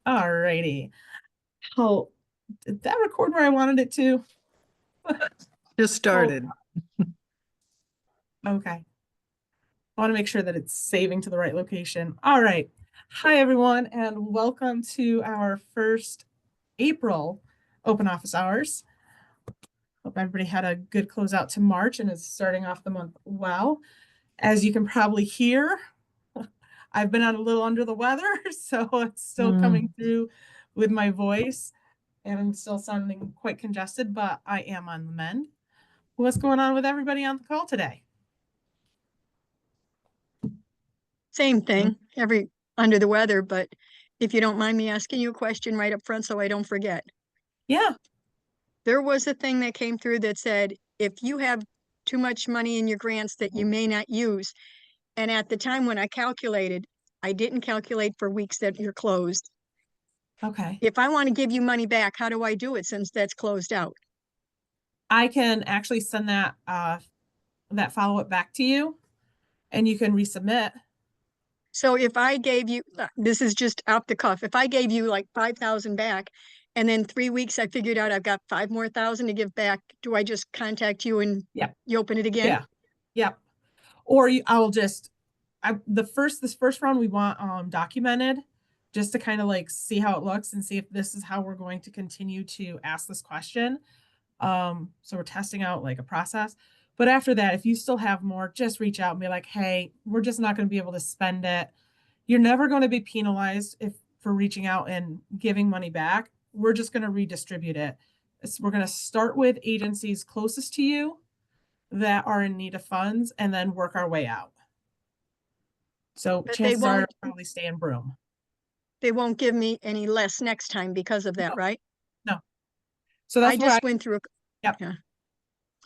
All righty. Oh, did that record where I wanted it to? Just Oh, started. okay. I want to make sure that it's saving to the right location. All right. Hi, everyone, and welcome to our first April open office hours. Hope everybody had a good closeout to March and is starting off the month well. As you can probably hear, I've been a little under the weather, so it's still coming Mm. through with my voice, and I'm still sounding quite congested, but I am on the mend. What's going on with everybody on the call today? Same Mm. thing, every under the weather, but if you don't mind me asking you a question right up front so I don't forget. Yeah. There was a thing that came through that said if you have too much money in your grants that you may not use, and at the time when I calculated, I didn't calculate for weeks that you're closed. Okay. If I want to give you money back, how do I do it since that's closed out? I can actually send that follow-up back to you and you can resubmit. So if I gave you, this is just off the cuff, if I gave you like 5,000 back and then 3 weeks I figured out I've got 5 more thousand to give back, do I just contact you and Yep. you open it again? Yeah. Yep. Or I'll just this first round we want documented just to kind of like see how it looks and see if this is how we're going to continue to ask this question. So we're testing out like a process. But after that, if you still have more, just reach out and be like, hey, we're just not going to be able to spend it. You're never going to be penalized if for reaching out and giving money back. We're just going to redistribute it. We're going to start with agencies closest to you that are in need of funds and then work our way out. So But chances are it'll probably stay in Broome. they won't give me any less next time because of that, No, right? no. So I that's what just went through, yep. yeah,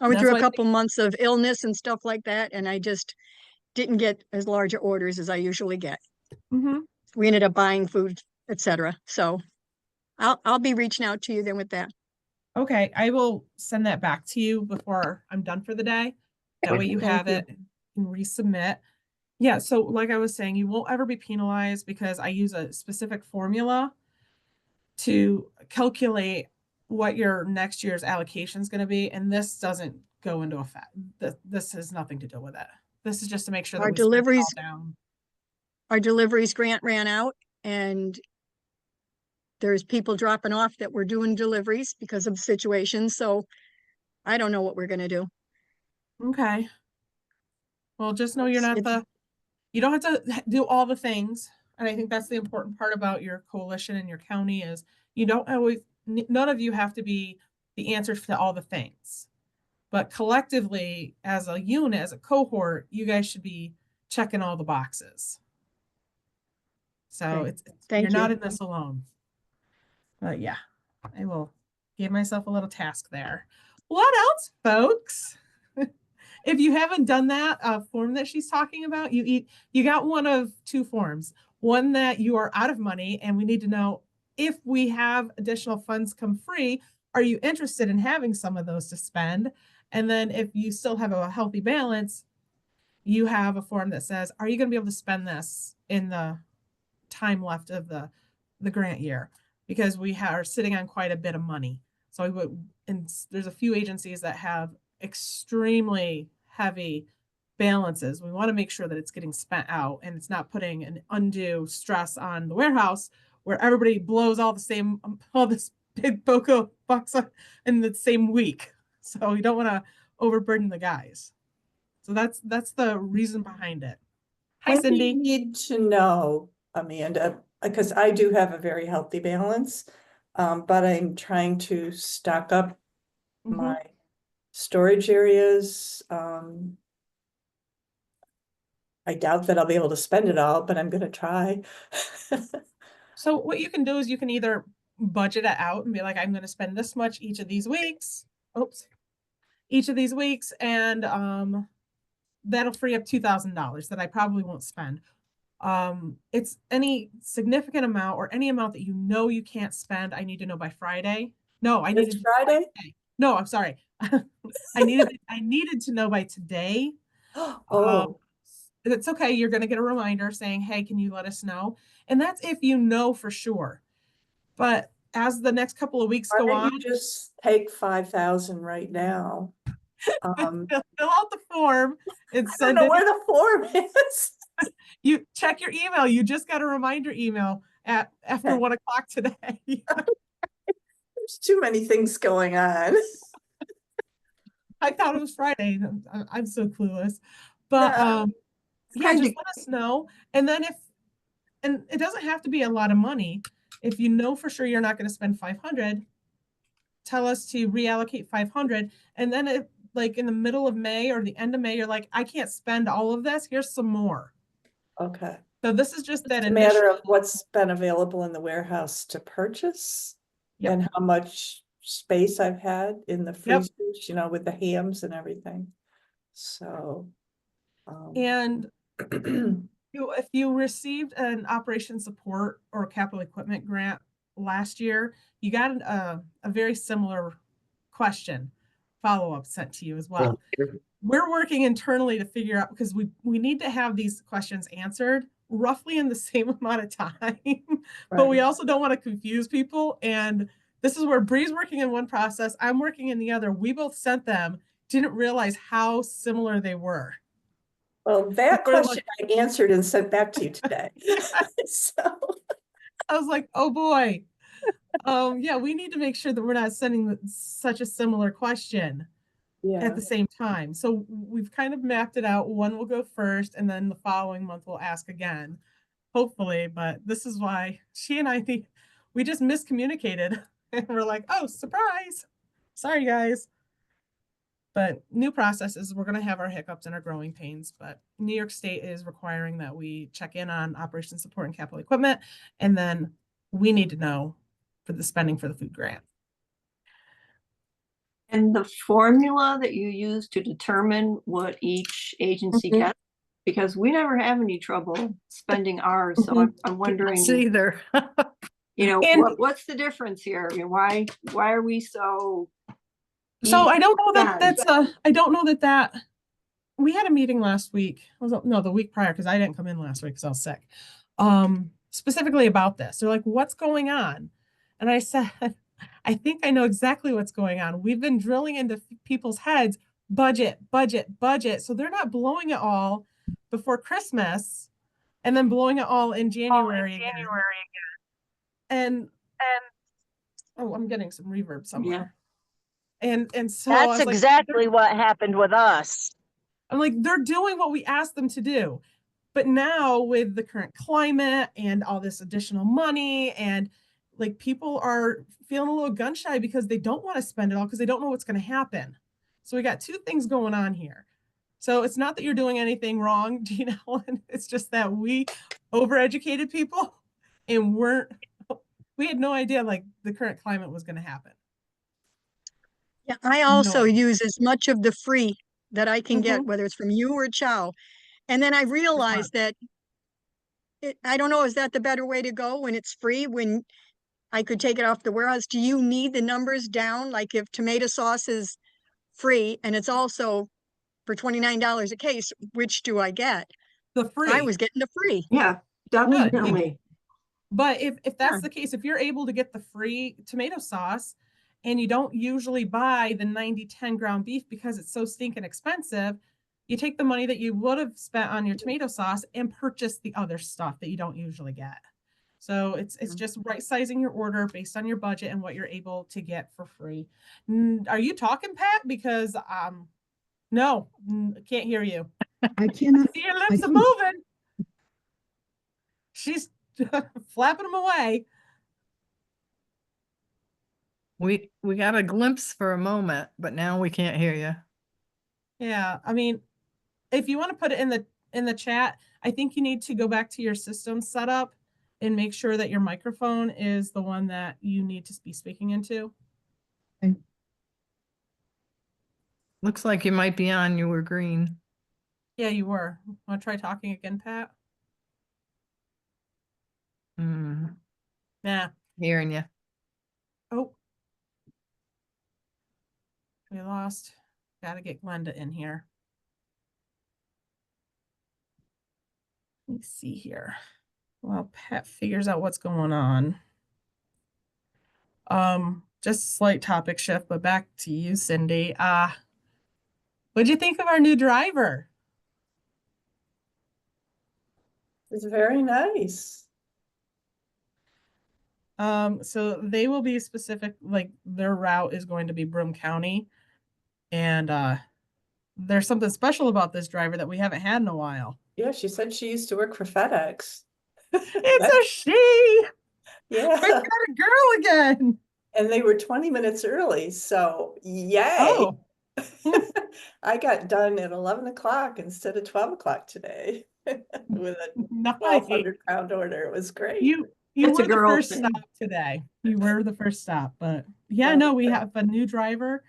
I went That's through a what I think. couple months of illness and stuff like that, and I just didn't get as large orders as I usually get. Mm-hmm. We ended up buying food, etc. So I'll be reaching out to you then with that. Okay, I will send that back to you before I'm done for the day. That way you Thank have you. it and resubmit. Yeah, so like I was saying, you won't ever be penalized because I use a specific formula to calculate what your next year's allocation is going to be. And this doesn't go into effect. This has nothing to do with it. This is just to make sure that Our we spend it all deliveries, down. our deliveries grant ran out, and there's people dropping off that were doing deliveries because of the situation. So I don't know what we're gonna do. Okay. Well, just know you're not It's you don't have to do all the things. And I think that's the important part about your coalition and your county is you don't always, none of you have to be the answer to all the things. But collectively, as a unit, as a cohort, you guys should be checking all the boxes. So okay. you're Thank not you. in this alone. But yeah, I will give myself a little task there. What else, folks? If you haven't done that form that she's talking about, you got one of two forms. One that you are out of money and we need to know if we have additional funds come free, are you interested in having some of those to spend? And then if you still have a healthy balance, you have a form that says, are you going to be able to spend this in the time left of the grant year? Because we are sitting on quite a bit of money. So I would, and there's a few agencies that have extremely heavy balances. We want to make sure that it's getting spent out and it's not putting an undue stress on the warehouse where everybody blows all this big boko bucks in the same week. So you don't want to overburden the guys. So that's the reason behind it. Hi, What do you Cindy. need to know, Amanda? Because I do have a very healthy balance, but I'm trying to stock up Mm-hmm. my storage areas. I doubt that I'll be able to spend it all, but I'm gonna try. So what you can do is you can either budget it out and be like, I'm going to spend this much each of these weeks. Oops, each of these weeks, and that'll free up $2,000 that I probably won't spend. It's any significant amount or any amount that you know you can't spend. I need to know by Friday. No, I This needed to know by Friday? today. No, I'm sorry. I needed to know by today. Um, Oh, it's okay. You're going to get a reminder saying, hey, can you let us know? And that's if you know for sure. But as the next couple of weeks Why go don't on, you just take 5,000 right now? fill out the form and I don't send know it. where the form is. You check your email. You just got a reminder email after Okay. 1 o'clock today. There's too many things going on. I thought it was Friday. I'm so clueless. But No. yeah, kind just of- let us know. And then and it doesn't have to be a lot of money. If you know for sure you're not going to spend 500, tell us to reallocate 500. And then if like in the middle of May or the end of May, you're like, I can't spend all of this. Here's some more. Okay. So this is just that It's a initial. matter of what's been available in the warehouse to purchase. Yep. And how much space I've had in the Yep. freezers, with the hams and everything. So. And if you received an operation support or capital equipment grant last year, you got a very similar question follow-up sent to you as well. We're working internally to figure out, because we need to have these questions answered roughly in the same amount of time, but we Right. also don't want to confuse people. And this is where Bree's working in one process, I'm working in the other. We both sent them, didn't realize how similar they were. Well, that We're question I answered and sent back to you today. So, I was like, oh boy. Yeah, we need to make sure that we're not sending such a similar question yeah, at the same time. So we've kind of mapped it out. One will go first, and then the following month we'll ask again, hopefully. But this is why she and I think we just miscommunicated. And we're like, oh, surprise. Sorry, guys. But new processes, we're going to have our hiccups and our growing pains. But New York State is requiring that we check in on operation support and capital equipment. And then we need to know for the spending for the food grant. And the formula that you use to determine what each agency Mhm. gets, because we never have any trouble spending ours, so I'm wondering, Us either. And- what's the difference here? I mean, why are we so? So I don't know that Bad. I don't know that we had a meeting last week. No, the week prior, because I didn't come in last week because I was sick. Specifically about this. They're like, what's going on? And I said, I think I know exactly what's going on. We've been drilling into people's heads, budget, budget, budget. So they're not blowing it all before Christmas and then blowing it all in January again. And oh, I'm getting some reverb somewhere. And so I That's was like, exactly what happened with us. I'm like, they're doing what we asked them to do. But now with the current climate and all this additional money, and like people are feeling a little gun shy because they don't want to spend it all because they don't know what's going to happen. So we got two things going on here. So it's not that you're doing anything wrong, Gina, it's just that we overeducated people and we had no idea like the current climate was going to happen. Yeah, I also No. use as much of the free that I can get, Mhm. whether it's from you or Chow. And then I realized that I don't know, is that the better way to go when it's free, when I could take it off the warehouse? Do you need the numbers down? Like if tomato sauce is free and it's also for $29 a case, which do I get? The free. I was getting the free. Yeah, definitely. But if that's Yeah. the case, if you're able to get the free tomato sauce and you don't usually buy the 90-10 ground beef because it's so stinking expensive, you take the money that you would have spent on your tomato sauce and purchase the other stuff that you don't usually get. So it's just right sizing your order based on your budget and what you're able to get for free. Are you talking, Pat? Because no, can't hear you. I cannot. See, your lips are moving. She's flapping them away. We got a glimpse for a moment, but now we can't hear you. Yeah, I mean, if you want to put it in the chat, I think you need to go back to your system setup and make sure that your microphone is the one that you need to be speaking into. Looks like you might be on. You were green. Yeah, you were. Want to try talking again, Pat? Nah. Hearing you. Oh. We lost. Got to get Glenda in here. Let me see here. Well, Pat figures out what's going on. Just slight topic shift, but back to you, Cindy. What'd you think of our new driver? It's very nice. So they will be specific, like their route is going to be Broome County. And there's something special about this driver that we haven't had in a while. Yeah, she said she used to work for FedEx. It's a she! Yeah, We've got a girl again. and they were 20 minutes early, so yay. Oh, I got done at 11 o'clock instead of 12 o'clock today with a nice. 1,200-pound order. It was great. You It's a were the girl first thing. stop today. You were the first stop, but yeah, Oh, no, we okay. have a new driver.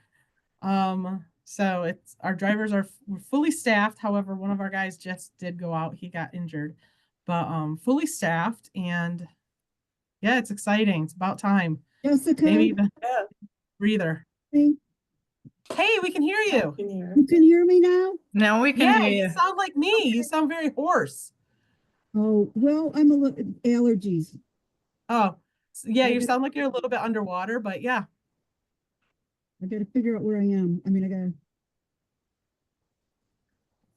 So it's our drivers we're fully staffed. However, one of our guys just did go out. He got injured, but fully staffed, and yeah, it's exciting. It's about time. Jessica, Maybe the Yeah, breather. hey, Hey, we can hear you. in here. you can hear me now? Now we can Yeah, hear you you. sound like me. You sound very hoarse. Oh, well, I'm a little allergies. Oh, yeah, I you just- sound like you're a little bit underwater, but yeah. I gotta figure out where I am. I mean, I gotta,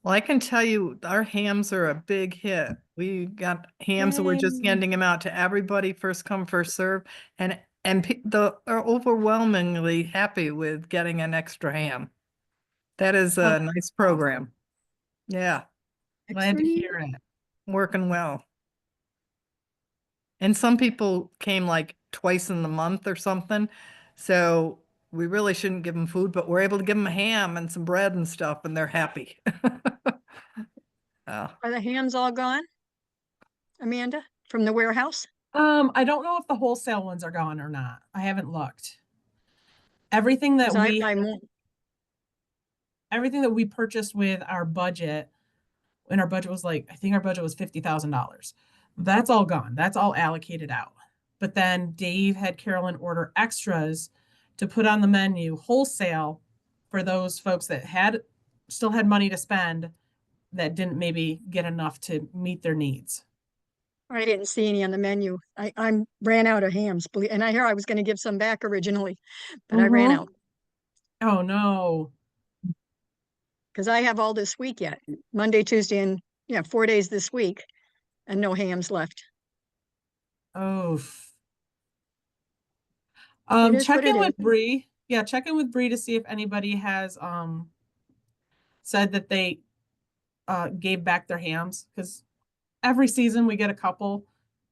Well, I can tell you our hams are a big hit. We got hams and we're just Yay. handing them out to everybody, first come, first serve. And are overwhelmingly happy with getting an extra ham. That is a Oh, nice program. Yeah, Glad to Extra hear it. working well. And some people came like twice in the month or something. So we really shouldn't give them food, but we're able to give them a ham and some bread and stuff, and they're happy. Oh. Are the hams all gone? Amanda, from the warehouse? I don't know if the wholesale ones are gone or not. I haven't looked. Everything that 'Cause I we buy more. everything that we purchased with our budget, and our budget was like, I think our budget was $50,000. That's all gone. That's all allocated out. But then Dave had Carolyn order extras to put on the menu wholesale for those folks that still had money to spend that didn't maybe get enough to meet their needs. I didn't see any on the menu. I ran out of hams, and I hear I was gonna give some back originally, but I ran Uh-huh. out. Oh no. Because I have all this week yet, Monday, Tuesday, and, 4 days this week, and no hams left. Oh. It is Check what it in with is. Bree. Yeah, check in with Bree to see if anybody has said that they gave back their hams, because every season we get a couple.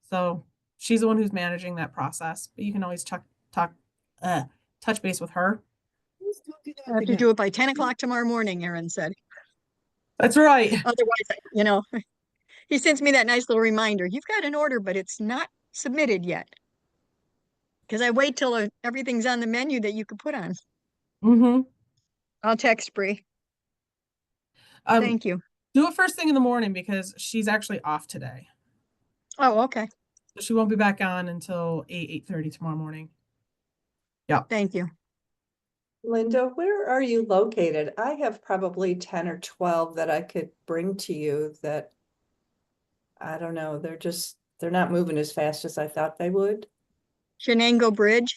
So she's the one who's managing that process. But you can always touch base with her. who's talking I about have the to guy? do it by 10 o'clock tomorrow morning, Aaron said. That's right. Otherwise, he sends me that nice little reminder. You've got an order, but it's not submitted yet. Because I wait till everything's on the menu that you could put on. Mm-hmm. I'll text Bree. Thank you. Do it first thing in the morning because she's actually off today. Oh, okay. So she won't be back on until 8:30 tomorrow morning. Thank you. Linda, where are you located? I have probably 10 or 12 that I could bring to you that, I don't know, they're not moving as fast as I thought they would. Shenango Bridge.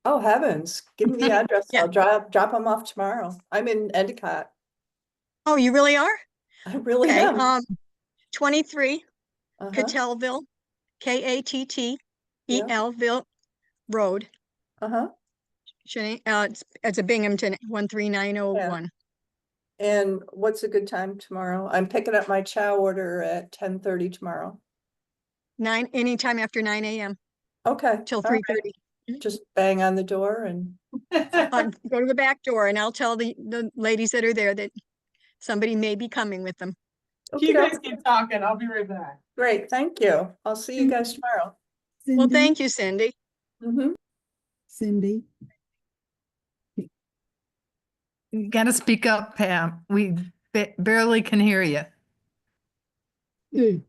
Oh, heavens, give me the address. Yeah. I'll drop them off tomorrow. I'm in Endicott. Oh, you really are? I really Okay. am. 23 Uh-huh. Cattelville, Kattelville Road. Uh-huh. It's a Binghamton 13901. And what's a good time tomorrow? I'm picking up my chow order at 10:30 tomorrow. Anytime after 9 a.m. Okay. till all right. 3:30. Just bang on the door and, Go to the back door and I'll tell the ladies that are there that somebody may be coming with them. You guys Okey-doke. keep talking. I'll be right back. Great, thank you. I'll see you guys tomorrow. Well, Cindy, thank you, Cindy. Mhm. Cindy, You gotta speak up, Pam. We barely can hear you. Hey.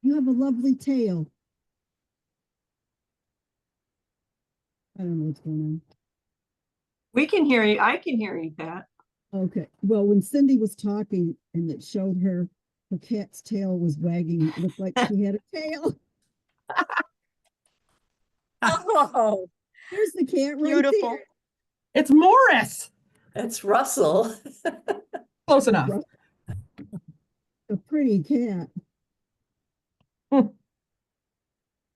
You have a lovely tail. I don't know what's going on. We can hear you. I can hear you, Pat. Okay, well, when Cindy was talking and it showed her cat's tail was wagging, it looked like she had a tail. Oh, There's the cat right beautiful. there. It's Morris. It's Russell. Close enough. A pretty cat.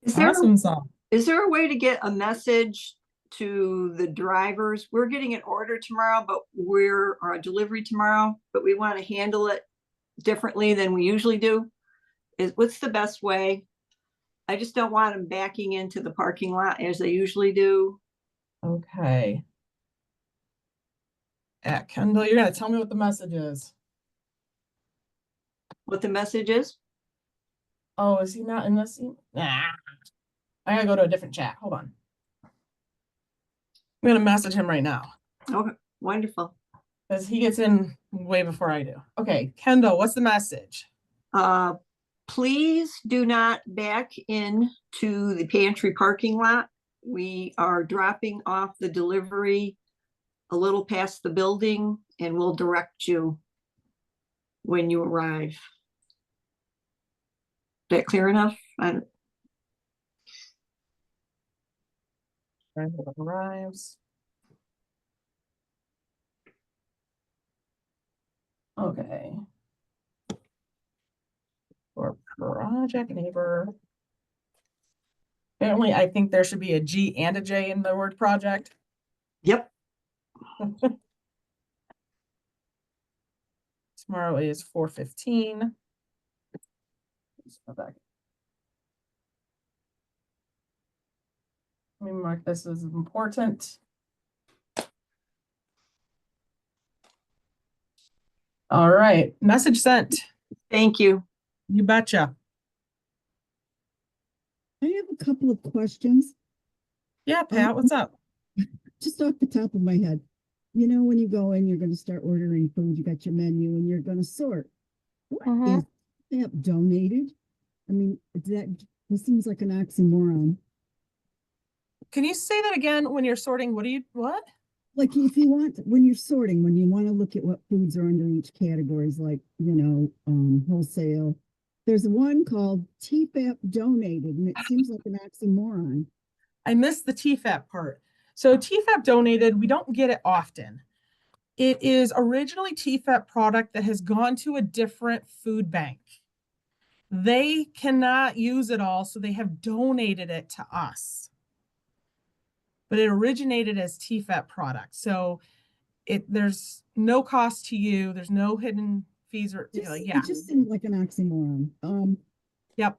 Is there, Awesome song. is there a way to get a message to the drivers? We're getting an order tomorrow, but or a delivery tomorrow, but we want to handle it differently than we usually do. What's the best way? I just don't want them backing into the parking lot as they usually do. Okay. Kendall, you're gonna tell me what the message is. What the message is? Oh, is he not in this? Nah. I gotta go to a different chat. Hold on. I'm gonna message him right now Okay, wonderful. because he gets in way before I do. Okay, Kendall, what's the message? Please do not back in to the pantry parking lot. We are dropping off the delivery a little past the building and we'll direct you when you arrive. That clear enough? Arrives. Okay. For project neighbor. Apparently, I think there should be a G and a J in the word project. Yep. Tomorrow is 4:15. Let me mark this as important. All right, message sent. Thank you. You betcha. I have a couple of questions, Yeah, Pat, what's up? just off the top of my head. You know, when you go in, you're gonna start ordering food, you got your menu and you're gonna sort. What is that donated? I mean, this seems like an oxymoron. Can you say that again when you're sorting? What? Like if you want, when you're sorting, when you want to look at what foods are under each categories, like, you know, wholesale, there's one called TFAP donated, and it seems like an oxymoron. I missed the TFAP part. So TFAP donated, we don't get it often. It is originally TFAP product that has gone to a different food bank. They cannot use it all, so they have donated it to us. But it originated as TFAP product. So there's no cost to you. There's no hidden fees or yeah. It just seemed like an oxymoron. Yep.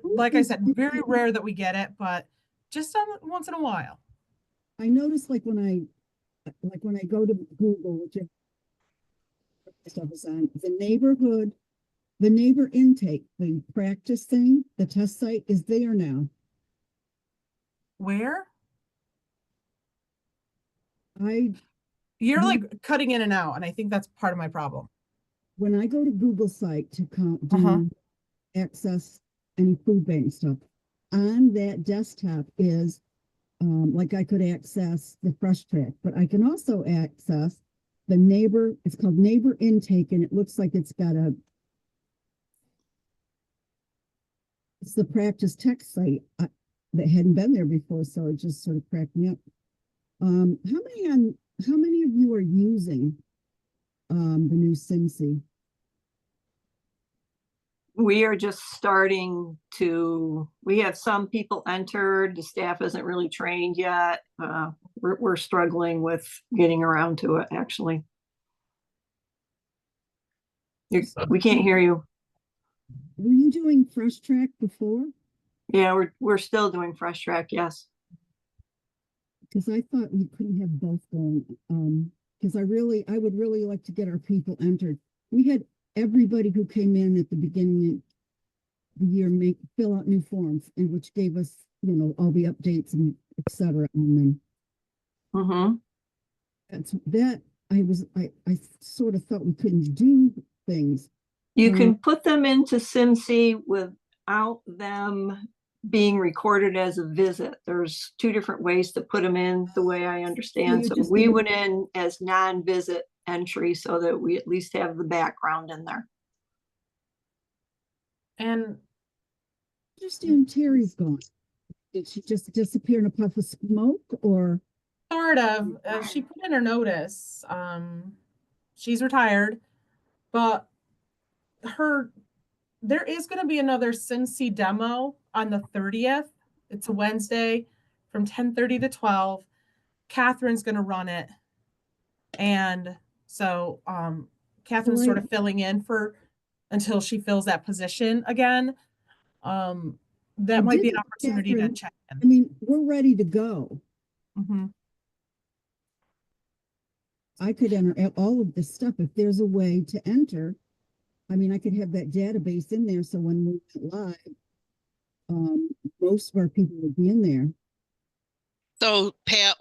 Like I said, very rare that we get it, but just once in a while. I noticed like when I go to Google, which stuff is on, the neighbor intake, the practice thing, the test site is there now. Where? You're Mhm. like cutting in and out, and I think that's part of my problem. When I go to Google site to do access any food bank stuff, on that desktop is like I could access the Fresh Track, but I can also access the neighbor. It's called Neighbor Intake, and it looks like it's the practice text site that hadn't been there before, so it just sort of cracked me up. How many of you are using the new SimSy? We are just starting we have some people entered, the staff isn't really trained yet. We're struggling with getting around to it, actually. We can't hear you. Were you doing Fresh Track before? Yeah, we're still doing Fresh Track, yes. Because I thought we couldn't have both going. Because I would really like to get our people entered. We had everybody who came in at the beginning of the year fill out new forms, and which gave us, you know, all the updates and etc. And then I sort of thought we couldn't do things. You can put them into SimSy without them being recorded as a visit. There's two different ways to put them in, the way I understand. So we went in as non-visit entry so that we at least have the background in there. And I understand Terry's gone. Did she just disappear in a puff of smoke or? Sort of. She put in her notice. She's retired, but there is going to be another Cincy demo on the 30th. It's a Wednesday from 10:30 to 12. Catherine's going to run it. And so Catherine's sort of filling in until she fills that position again. That might be an opportunity to check I in. mean, we're ready to go. Mhm. I could enter all of this stuff if there's a way to enter. I mean, I could have that database in there, so when we went live, most of our people would be in there. So Pat,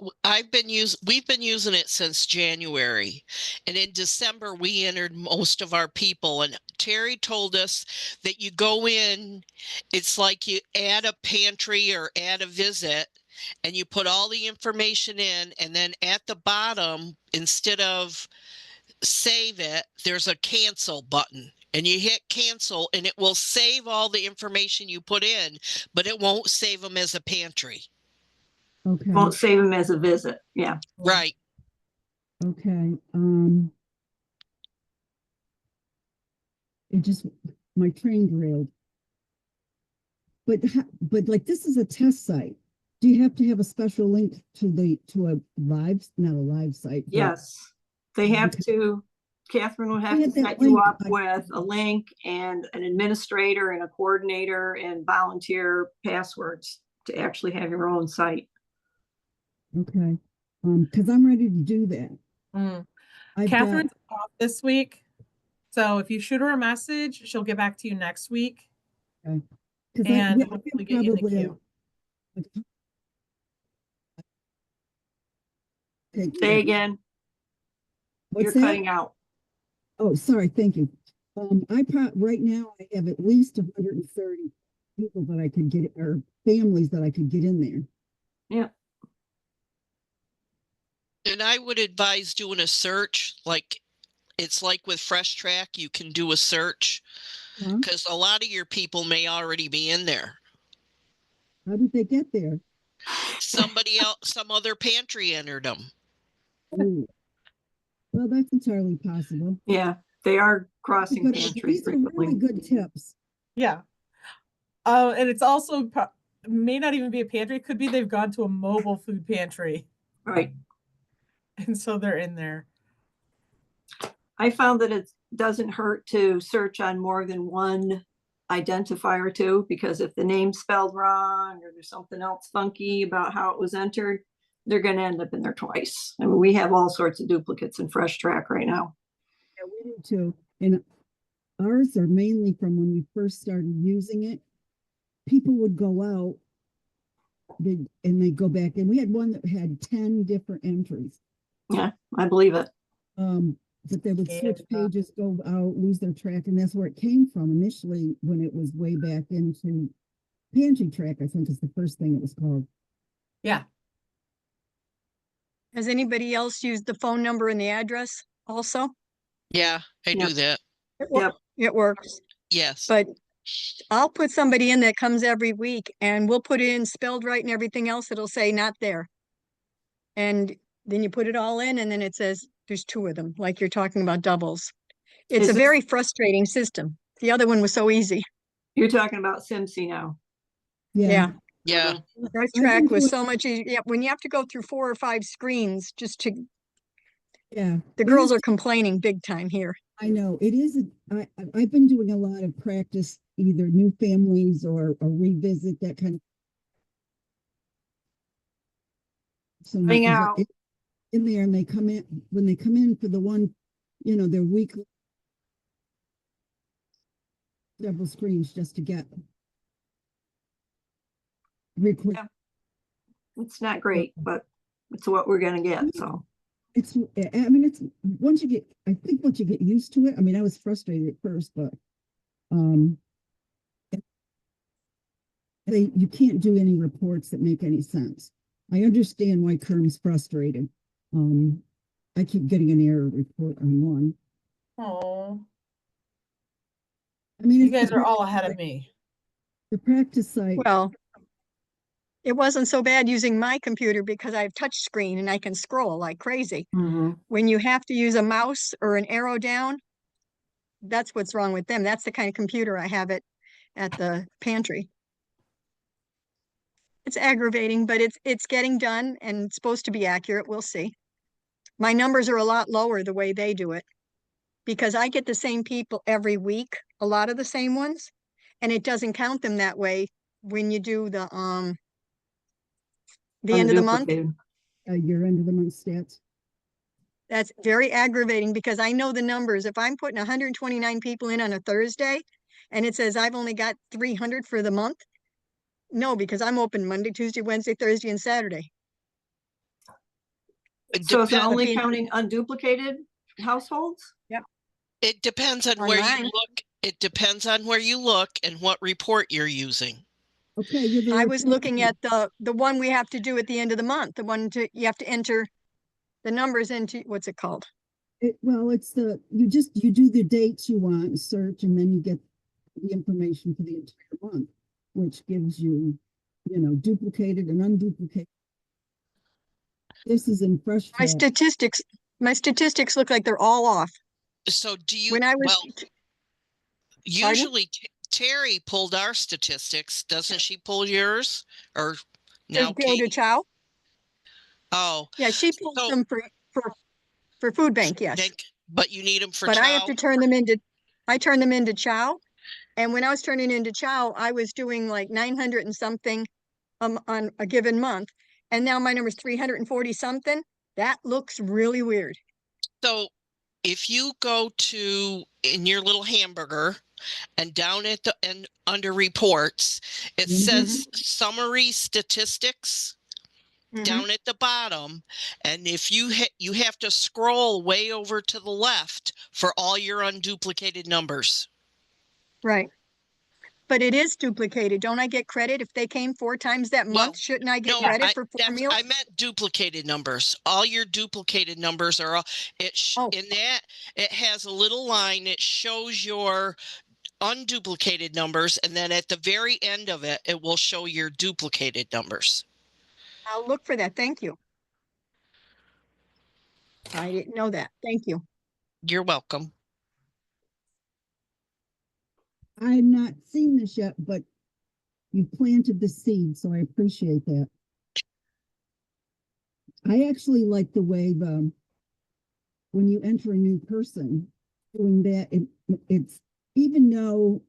we've been using it since January, and in December we entered most of our people, and Terry told us that you go in, it's like you add a pantry or add a visit, and you put all the information in, and then at the bottom, instead of save it, there's a cancel button, and you hit cancel and it will save all the information you put in, but it won't save them as a pantry. Okay, Won't save them as a visit. Yeah. Right. okay. It just, my train derailed. But like, this is a test site. Do you have to have a special link to a live, not a live site? but- Yes. They have to, Catherine will have to had that set you link. up with a link and an administrator and a coordinator and volunteer passwords to actually have your own site. Okay, because I'm ready to do that. Mm. I've Catherine's off this week. So if you shoot her a message, she'll get back to you next week. got, 'cause And we hopefully get you in the queue. Okay, Say again, you're what's that? cutting out. Oh, sorry, thank you. Right now I have at least 130 people that I could get, or families that I could get in there. Yeah. And I would advise doing a search, like it's like with Fresh Track, you can do a search Huh? because a lot of your people may already be in there. How did they get there? Somebody else, some other pantry entered them. Ooh. Well, that's entirely possible. Yeah, they are crossing But pantries these are really frequently. good tips. Yeah. And it's also may not even be a pantry. It could be they've gone to a mobile food pantry. Right. And so they're in there. I found that it doesn't hurt to search on more than one identifier too, because if the name's spelled wrong or there's something else funky about how it was entered, they're going to end up in there twice. I mean, we have all sorts of duplicates in Fresh Track right now. Yeah, we do too. And ours are mainly from when we first started using it. People would go out and they go back, and we had one that had 10 different entries. Yeah, I believe it. That they would switch Yeah. pages, go out, lose their track, and that's where it came from initially when it was way back into Pantry Track, I think is the first thing it was called. Yeah. Has anybody else used the phone number and the address also? Yeah, I Yep. do that. Yep. It works, Yes. but I'll put somebody in that comes every week and we'll put it in spelled right and everything else. It'll say not there. And then you put it all in and then it says there's two of them, like you're talking about doubles. It's Is a this- very frustrating system. The other one was so easy. You're talking about Cincy now. Yeah. Yeah. Fresh been Track was doing- so much easier. Yeah, when you have to go through 4 or 5 screens just to, Yeah. the It girls is- are complaining big time here. I know it is. I've been doing a lot of practice, either new families or revisit that kind of. So Hang is it out. in there, and they come in when they come in for the one, their weekly. Several screens just to get. Record. Yeah. It's not great, but it's what we're gonna get, so. I mean, it's once you get used to it, I mean, I was frustrated at first, but, you can't do any reports that make any sense. I understand why Kerm's frustrated. I keep getting an error report on one. Oh, I mean, you it's guys the are all ahead of me. The practice site, Well, It wasn't so bad using my computer because I have touch screen and I can scroll like crazy. When you have to use a mouse or an arrow down, that's what's wrong with them. That's the kind of computer I have at the pantry. It's aggravating, but it's getting done and it's supposed to be accurate. We'll see. My numbers are a lot lower the way they do it because I get the same people every week, a lot of the same ones, and it doesn't count them that way when you do the end of the month. Unduplicated. Your end of the month stats. That's very aggravating because I know the numbers. If I'm putting 129 people in on a Thursday and it says I've only got 300 for the month, no, because I'm open Monday, Tuesday, Wednesday, Thursday, and Saturday. So is it Depend- only Depends- counting unduplicated households? It depends on where Online. you look. It depends on where you look and what report you're using. Okay, you're the I was looking location. at the one we have to do at the end of the month, the one you have to enter the numbers into, what's it called? Well, it's you do the dates you want, search, and then you get the information for the entire month, which gives you, duplicated and unduplicated. This is in Fresh My Track. statistics look like they're all off. So do you, When I was, well, usually Terry pulled our statistics. Doesn't she pull yours? Or now to go to Katie? Chow, Oh, yeah, she pulls So- them for food bank, yes. but you need them for But I have Chow? to turn them into Chow. And when I was turning into Chow, I was doing like 900 and something on a given month. And now my number's 340 something. That looks really weird. So if you go to in your little hamburger and down at the and under reports, it Mhm. says summary statistics Mhm. down at the bottom. And if you you have to scroll way over to the left for all your unduplicated numbers. Right. But it is duplicated. Don't I get credit if they came 4 times that Well, month? Shouldn't I get No, credit for 4 that's, meals? I meant duplicated numbers. All your duplicated numbers are all, Oh. in that, it has a little line that shows your unduplicated numbers, and then at the very end of it, it will show your duplicated numbers. I'll look for that. Thank you. I didn't know that. Thank you. You're welcome. I've not seen this yet, but you planted the seed, so I appreciate that. I actually like the way when you enter a new person, doing that, it's even though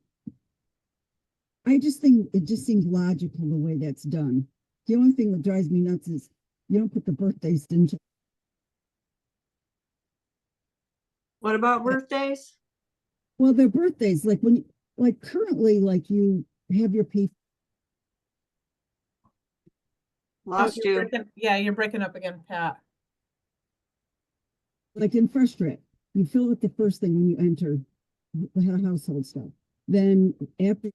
I just think it just seems logical the way that's done. The only thing that drives me nuts is you don't put the birthdays, didn't you? What about birthdays? Well, their birthdays, like currently, like you have your people. Lost you. You're breaking up again, Pat. Like in Fresh Track, you fill out the first thing when you enter the household stuff. Then after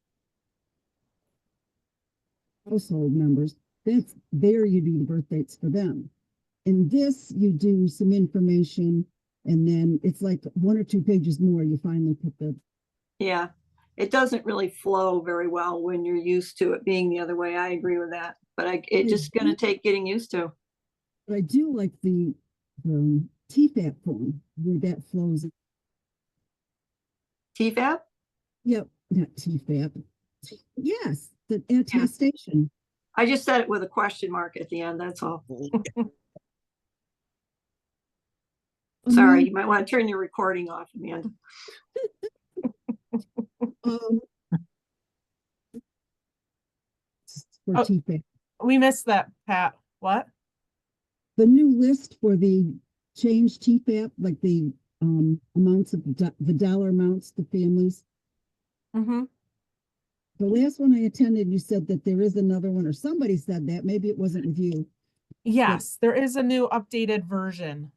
household members, that's there you do the birth dates for them. In this, you do some information, and then it's like 1 or 2 pages more. You finally put the Yeah, it doesn't really flow very well when you're used to it being the other way. I agree with that, but it's just gonna take getting used to. But I do like the TFAP form where that flows. TFAP? Yep, not TFAP. Yes, the attestation. I just said it with a question mark at the end, that's all. Sorry, you might want to turn your recording off, Amanda. For Oh. TFAP. We missed that, Pat. What? The new list for the change TFAP, like the amounts of the dollar amounts to families. Mm-hmm. The last one I attended, you said that there is another one, or somebody said that. Maybe it wasn't with you. Yes, there is a new updated version.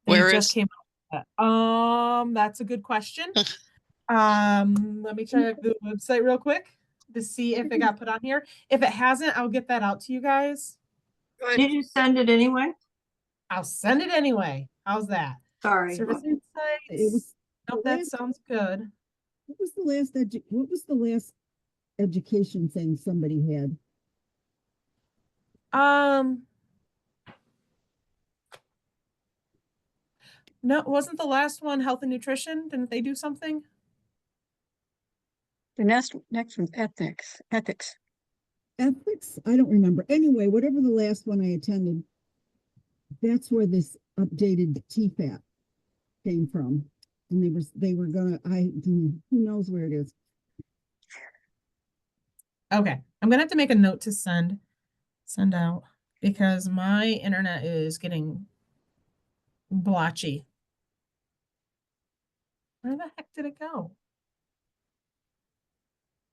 They Where just is- came out with that. That's a good question. Let me check the website real quick to see if it got put on here. If it hasn't, I'll get that out to you guys. Good. Did you send it anyway? I'll send it anyway. How's that? Sorry. Service It insights. was Nope, the that last- sounds good. what was the last education thing somebody had? Um, no, wasn't the last one health and nutrition? Didn't they do something? The next one's ethics. Ethics. Ethics? I don't remember. Anyway, whatever the last one I attended, that's where this updated TFAP came from. And they were gonna, who knows where it is. Okay, I'm gonna have to make a note to send out because my internet is getting blotchy. Where the heck did it go?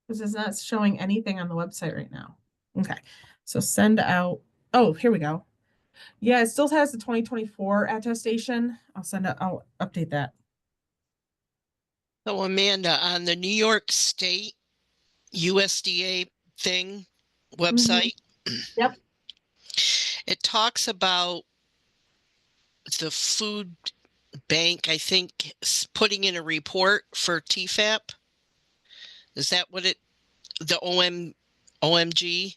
This is not showing anything on the website right now. Okay, so send out. Oh, here we go. Yeah, it still has the 2024 attestation. I'll update that. So Amanda, on the New York State USDA thing website, Yep. it talks about the food bank, I think, putting in a report for TFAP. Is that what the OMG?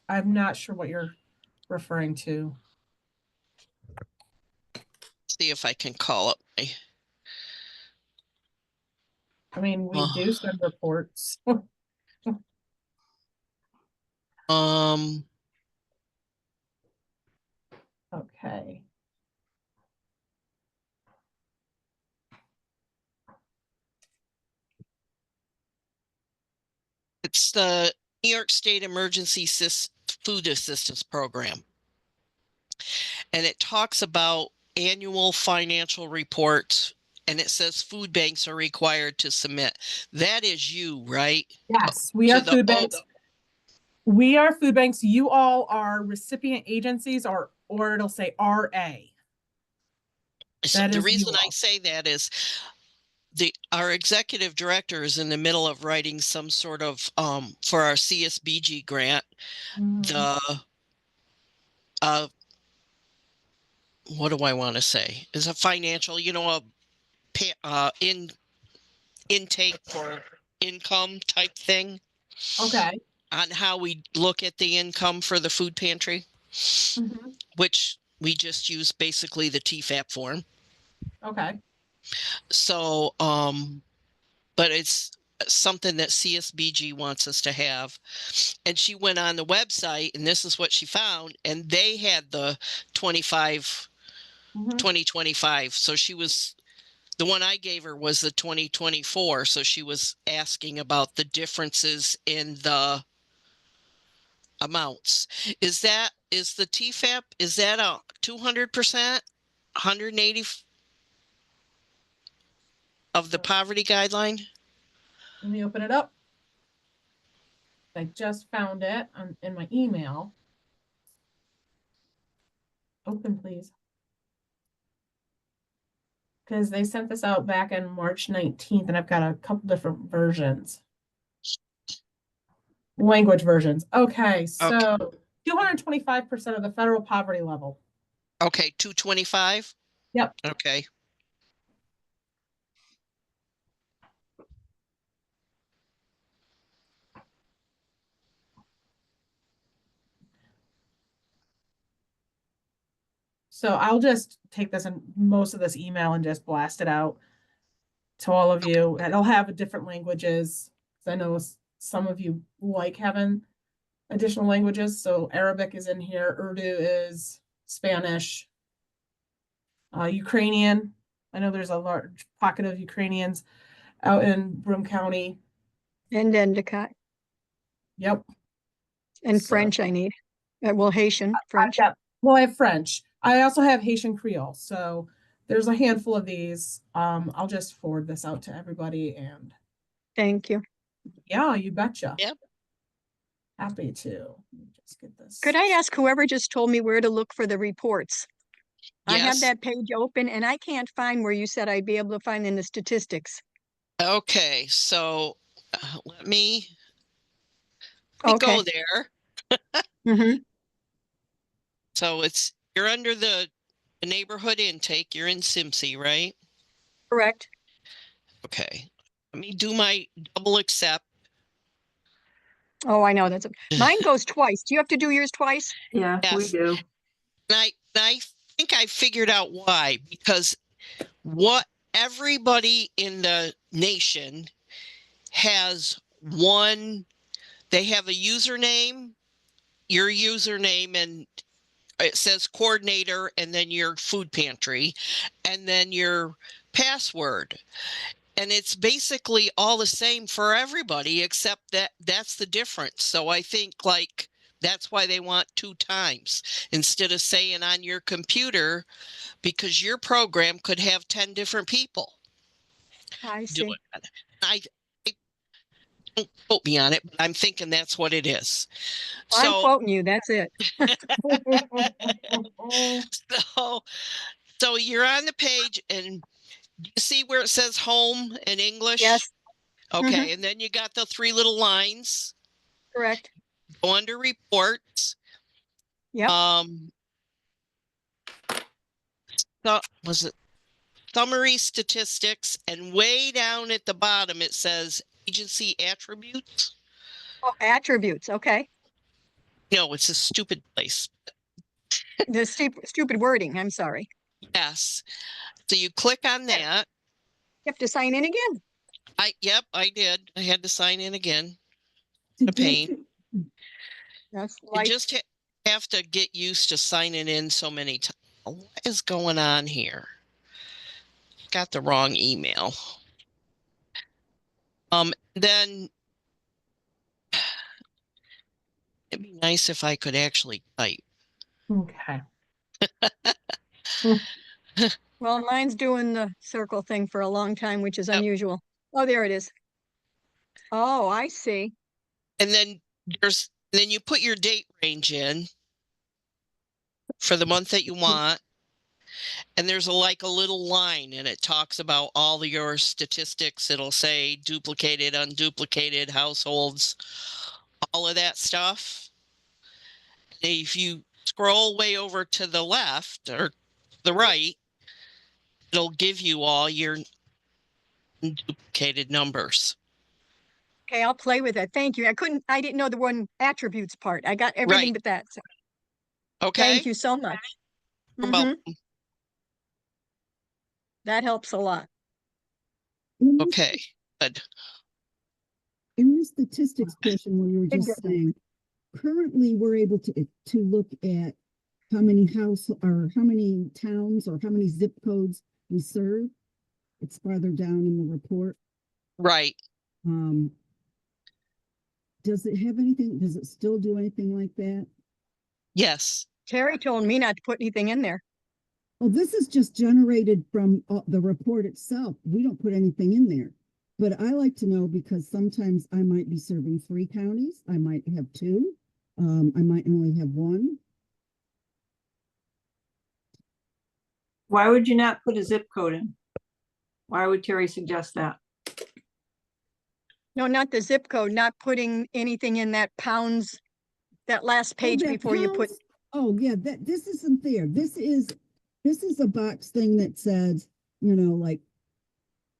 I'm not sure what you're referring to. See if I can call up. I mean, we do send reports. Okay. It's the New York State Emergency Food Assistance Program. And it talks about annual financial reports, and it says food banks are required to submit. That is you, right? Yes, we are food banks. We are food banks. You all are recipient agencies, or it'll say RA. So the reason I say that is our executive director is in the middle of writing some sort of for our CSBG grant, what do I want to say? Is a financial, intake for income type thing. Okay. On how we look at the income for the food pantry, which we just use basically the TFAP form. Okay. So, but it's something that CSBG wants us to have. And she went on the website and this is what she found. And they had the 2025. So the one I gave her was the 2024. So she was asking about the differences in the amounts. Is the TFAP, is that a 200%, 180 of the poverty guideline? Let me open it up. I just found it in my email. Open, please. Because they sent this out back in March 19th, and I've got a couple different versions. Language versions. Okay, so 225% of the federal poverty level. Okay, 225? Yep. Okay. So I'll just take this and most of this email and just blast it out to all of you. It'll have different languages. I know some of you like having additional languages. So Arabic is in here. Urdu is Spanish. Ukrainian. I know there's a large pocket of Ukrainians out in Broome County. And Endicott. Yep. And French I need. Well, Haitian, French. Well, I have French. I also have Haitian Creole. So there's a handful of these. I'll just forward this out to everybody and. Thank you. Yeah, you betcha. Yep. Happy to. Let me just get this. Could I ask whoever just told me where to look for the reports? Yes. I have that page open and I can't find where you said I'd be able to find in the statistics. Okay, so let me go there. So you're under the neighborhood intake. You're in SIMSI, right? Correct. Okay. Let me do my double accept. Oh, I know, mine goes twice. Do you have to do yours twice? Yeah, we Yes. do. And I think I figured out why, because what everybody in the nation has they have a username, your username, and it says coordinator, and then your food pantry, and then your password. And it's basically all the same for everybody, except that's the difference. So I think like that's why they want 2 times instead of saying on your computer, because your program could have 10 different people I see. doing it. I don't quote me on it, but I'm thinking that's what it is. I'm So quoting you, that's it. so so you're on the page, and you see where it says home in English? Yes, Okay, and then you got the 3 little lines. correct. Go under reports. Yep. Was it summary statistics? And way down at the bottom, it says agency attributes. Oh, attributes, okay. No, it's a stupid place. The stupid wording, I'm sorry. Yes. So you click on that. You have to sign in again. Yep, I did. I had to sign in again. Did A pain. That's You life. just have to get used to signing in so many times. What is going on here? Got the wrong email. Then it'd be nice if I could actually type. Okay. Well, mine's doing the circle thing for a long time, which is Yep. unusual. Oh, there it is. Oh, I see. And then then you put your date range in for the month that you want. And there's like a little line, and it talks about all of your statistics. It'll say duplicated, unduplicated households, all of that stuff. If you scroll way over to the left or the right, it'll give you all your unduplicated numbers. Okay, I'll play with it. Thank you. I didn't know the one attributes part. I got everything Right. but that. So Okay. thank you so much. You're Mhm. welcome. That helps a lot. Okay. Good. In the statistics portion where you were just saying, currently we're able to look at how many how many towns or how many zip codes we serve. It's farther down in the report. Right. Does it have anything? Does it still do anything like that? Yes. Terry told me not to put anything in there. Well, this is just generated from the report itself. We don't put anything in there. But I like to know because sometimes I might be serving 3 counties. I might have 2. I might only have 1. Why would you not put a zip code in? Why would Terry suggest that? No, not the zip code, not putting anything in that pounds, that last page that before you put. pounds? Oh yeah, this isn't there. This is a box thing that says, like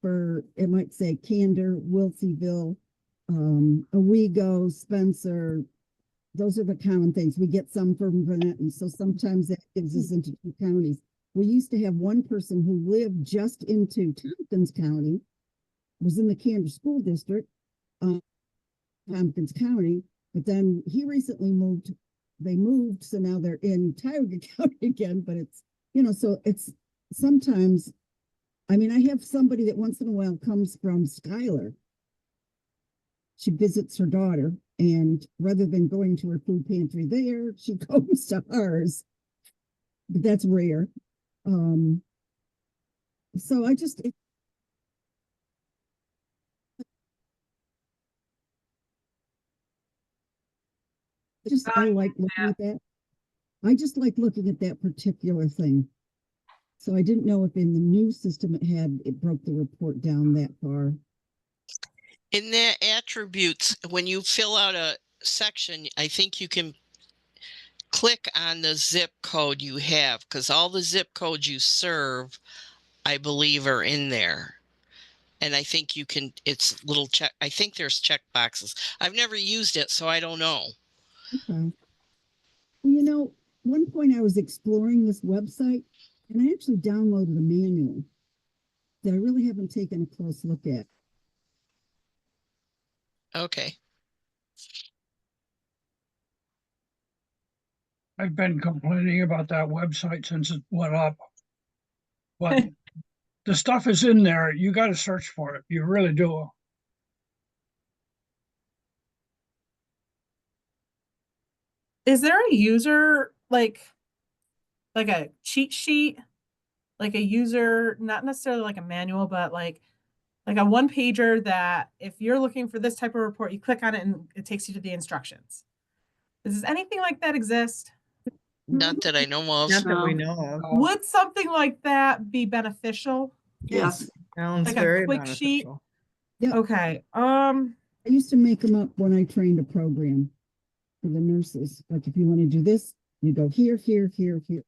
it might say Candor, Wilseyville, Owego, Spencer. Those are the common things. We get some from Vernon, so sometimes that gives us into 2 counties. We used to have one person who lived just into Tompkins County, was in the Candor School District, Tompkins County, but then he recently moved. They moved, so now they're in Tioga County again, but it's, so it's sometimes, I mean, I have somebody that once in a while comes from Schuyler. She visits her daughter, and rather than going to her food pantry there, she goes to ours. But that's rare. So I just, I like looking at that. I just like looking at that particular thing. So I didn't know if in the new system it broke the report down that far. In the attributes, when you fill out a section, I think you can click on the zip code you have, because all the zip codes you serve, I believe, are in there. And I think you can, it's little check, I think there's check boxes. I've never used it, so I don't know. Okay. Well, you know, one point I was exploring this website and I actually downloaded a manual that I really haven't taken a close look at. Okay. I've been complaining about that website since it went up. But the stuff is in there. You got to search for it. You really do. Is there a user like a cheat sheet? Like a user, not necessarily like a manual, but like a one pager that if you're looking for this type of report, you click on it and it takes you to the instructions. Does anything like that exist? Not that I know of. Not that we No. know of. Would something like that be beneficial? Yes. Sounds Like a very quick sheet? beneficial. Yep. Okay. I used to make them up when I trained a program for the nurses. Like if you want to do this, you go here, here, here, here.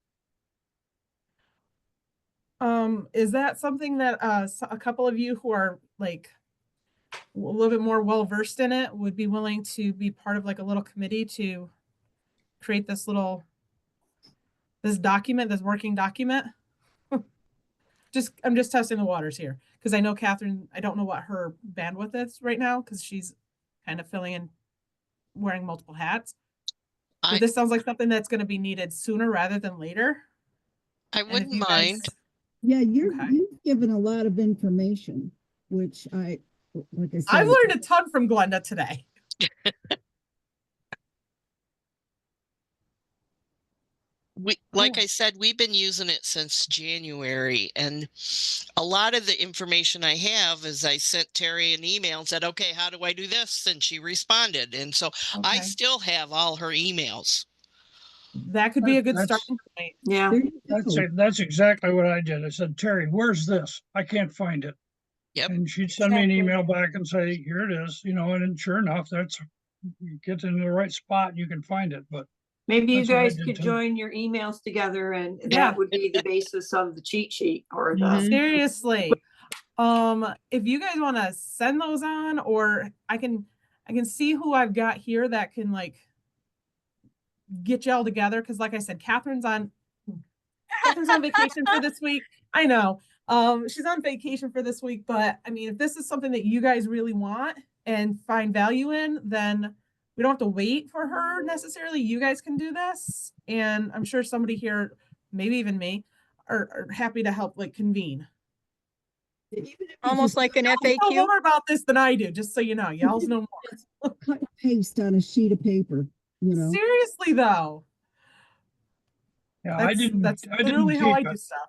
Is that something that a couple of you who are like a little bit more well versed in it would be willing to be part of like a little committee to create this document, this working document? I'm just testing the waters here because I know Catherine, I don't know what her bandwidth is right now because she's kind of filling in, wearing multiple hats. But this sounds like something that's going to be needed sooner rather than later. I And if wouldn't you mind. guys- Yeah, you've Okay. given a lot of information, which like I said. I've learned a ton from Glenda today. Like Oh. I said, we've been using it since January, and a lot of the information I have is I sent Terry an email and said, okay, how do I do this? And she responded. And so I Okay. still have all her emails. That could be a good That's- starting point. Yeah. There you go. That's exactly what I did. I said, Terry, where's this? I can't find it. Yep. And she'd send me an Exactly. email back and say, here it is, you know, and then sure enough, you get in the right spot, you can find it. But Maybe you That's what I guys did could too. join your emails together and Yeah. that would be the basis of the cheat sheet or the, Mhm. Seriously. If you guys want to send those on, or I can see who I've got here that can like get y'all together. Cause like I said, Catherine's on vacation for this week. I know. She's on vacation for this week, but I mean, if this is something that you guys really want and find value in, then we don't have to wait for her necessarily. You guys can do this. And I'm sure somebody here, maybe even me, are happy to help like convene. Even if you Almost just like an You know FAQ. more about this than I do, just so you know. Y'all know more. cut and paste on a sheet of paper, you know. Seriously though. yeah, I didn't Literally how I keep do it. stuff.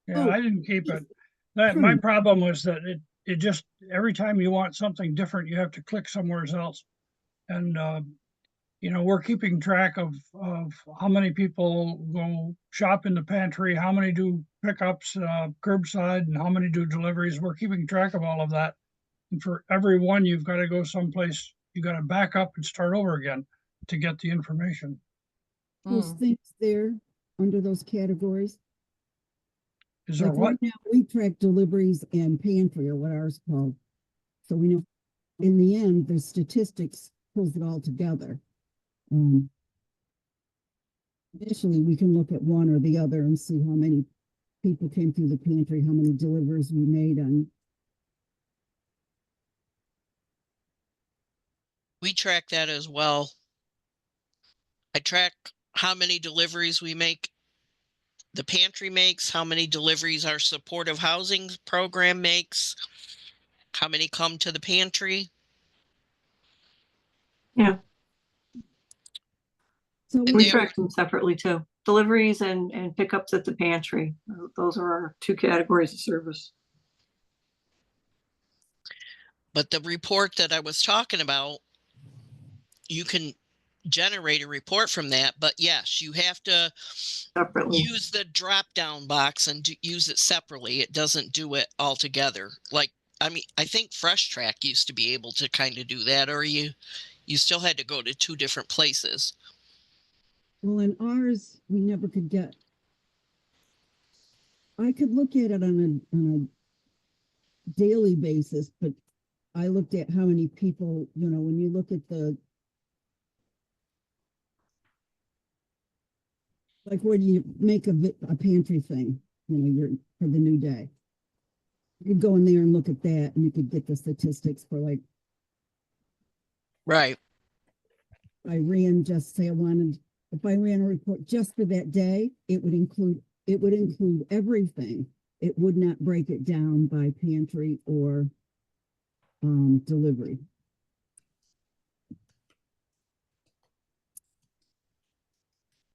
Yeah, Oh, I didn't keep it. My true. problem was that it just, every time you want something different, you have to click somewhere else. And, you know, we're keeping track of how many people go shop in the pantry, how many do pickups, curbside, and how many do deliveries. We're keeping track of all of that. And for every one, you've got to go someplace, you got to back up and start over again to get the information. Those things there under those categories. Is there Like what? right now, we track deliveries and pantry or what ours called. So we know in the end, the statistics pulls it all together. Initially, we can look at one or the other and see how many people came through the pantry, how many deliveries we made on. We track that as well. I track how many deliveries we make, the pantry makes, how many deliveries our supportive housing program makes, how many come to the pantry. yeah, So we they are- track them separately too. Deliveries and pickups at the pantry. Those are our two categories of service. But the report that I was talking about, you can generate a report from that, but yes, you have to Separately. use the drop down box and use it separately. It doesn't do it all together. Like, I mean, I think Fresh Track used to be able to kind of do that, or you still had to go to two different places. well, in ours, we never could get. I could look at it on daily basis, but I looked at how many people, when you look at like when you make a pantry thing, you're for the new day. You could go in there and look at that and you could get the statistics for like, Right. if I ran a report just for that day, it would include everything. It would not break it down by pantry or delivery.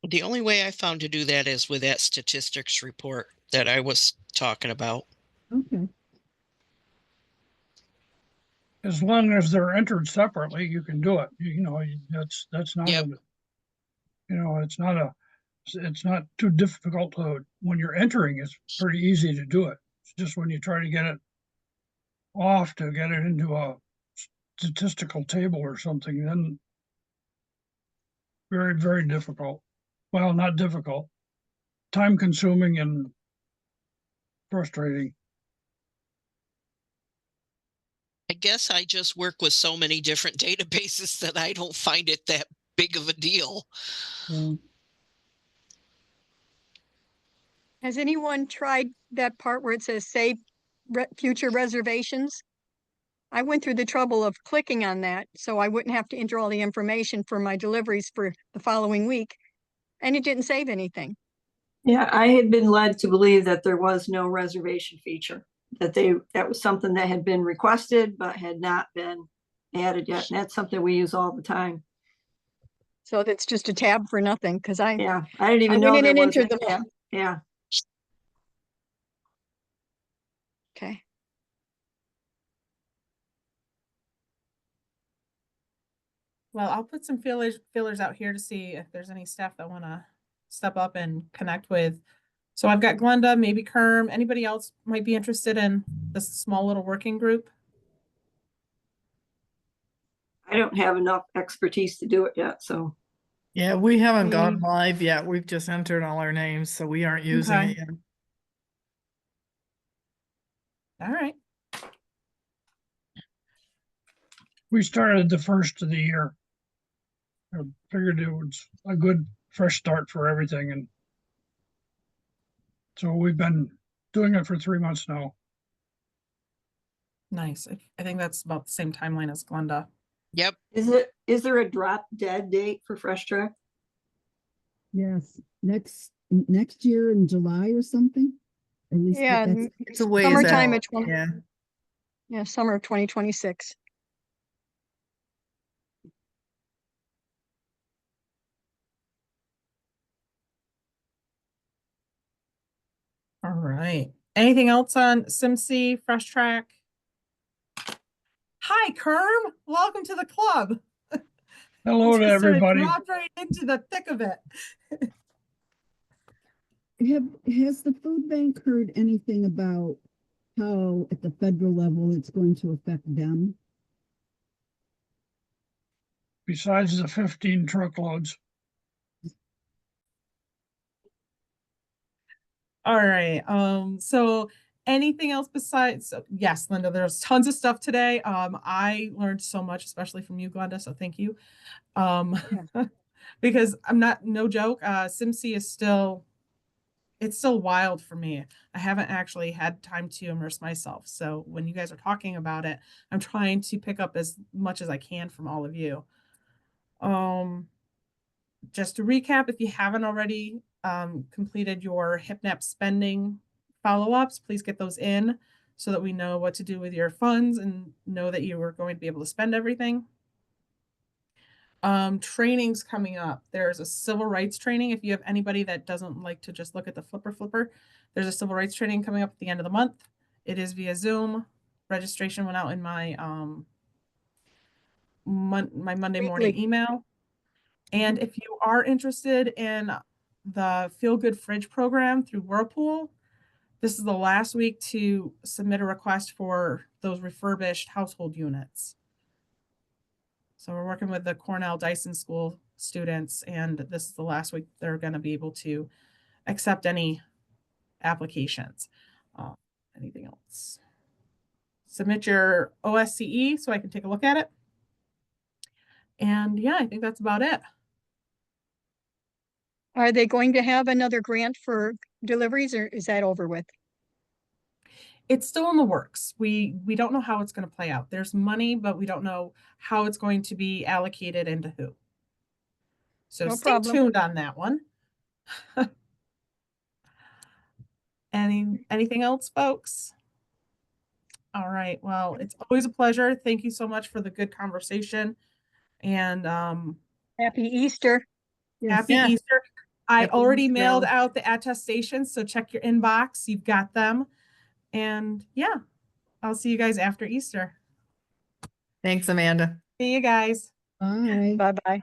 The only way I found to do that is with that statistics report that I was talking about. Okay. As long as they're entered separately, you can do it. That's not, Yep. It's not too difficult when you're entering, it's pretty easy to do it. It's just when you try to get it off to get it into a statistical table or something, then very, very difficult. Well, not difficult, time consuming and frustrating. I guess I just work with so many different databases that I don't find it that big of a deal. Yeah. Has anyone tried that part where it says save future reservations? I went through the trouble of clicking on that so I wouldn't have to enter all the information for my deliveries for the following week, and it didn't save anything. Yeah, I had been led to believe that there was no reservation feature, that was something that had been requested but had not been added yet. And that's something we use all the time. So that's just a tab for nothing because I Yeah, I didn't I even know went in there and was a entered them all. tab. Yeah. Okay. Well, I'll put some feelers out here to see if there's any staff that want to step up and connect with. So I've got Glenda, maybe Kerm. Anybody else might be interested in this small little working group? I don't have enough expertise to do it yet, so. Yeah, we haven't gone Mm. live yet. We've just entered all our names, so we aren't using Okay. it yet. All right. We started the first of the year. I figured it was a good fresh start for everything, and so we've been doing it for 3 months now. Nice. I think that's about the same timeline as Glenda. Yep. Is there a drop dead date for Fresh Track? Yes. Next year in July or something. At least Yeah, that's It's a ways summertime out. at Yeah. yeah, summer of 2026. All right. Anything else on SimC, Fresh Track? Hi, Kerm. Welcome to the club. Hello to Just sort of everybody. dropped right into the thick of it. Has the food bank heard anything about how at the federal level it's going to affect them? Besides the 15 truckloads. All right. So anything else besides, yes, Linda, there's tons of stuff today. I learned so much, especially from you, Glenda. So thank you. Because I'm no joke. SimC is it's still wild for me. I haven't actually had time to immerse myself. So when you guys are talking about it, I'm trying to pick up as much as I can from all of you. Just to recap, if you haven't already completed your HipNap spending follow-ups, please get those in so that we know what to do with your funds and know that you are going to be able to spend everything. Trainings coming up. There's a civil rights training. If you have anybody that doesn't like to just look at the flipper, there's a civil rights training coming up at the end of the month. It is via Zoom. Registration went out in my Monday morning Weekly. email. And if you are interested in the Feel Good Fridge program through Whirlpool, this is the last week to submit a request for those refurbished household units. So we're working with the Cornell Dyson School students, and this is the last week they're going to be able to accept any applications. Anything else? submit your OSCE so I can take a look at it. And yeah, I think that's about it. Are they going to have another grant for deliveries or is that over with? It's still in the works. We don't know how it's going to play out. There's money, but we don't know how it's going to be allocated and to who. So No stay problem. tuned on that one. Anything else, folks? All right. Well, it's always a pleasure. Thank you so much for the good conversation. And Happy Easter. happy Yeah. Easter. I Happy already Easter. mailed out the attestations, so check your inbox. You've got them. And yeah, I'll see you guys after Easter. Thanks, Amanda. See you guys. Bye. Bye-bye.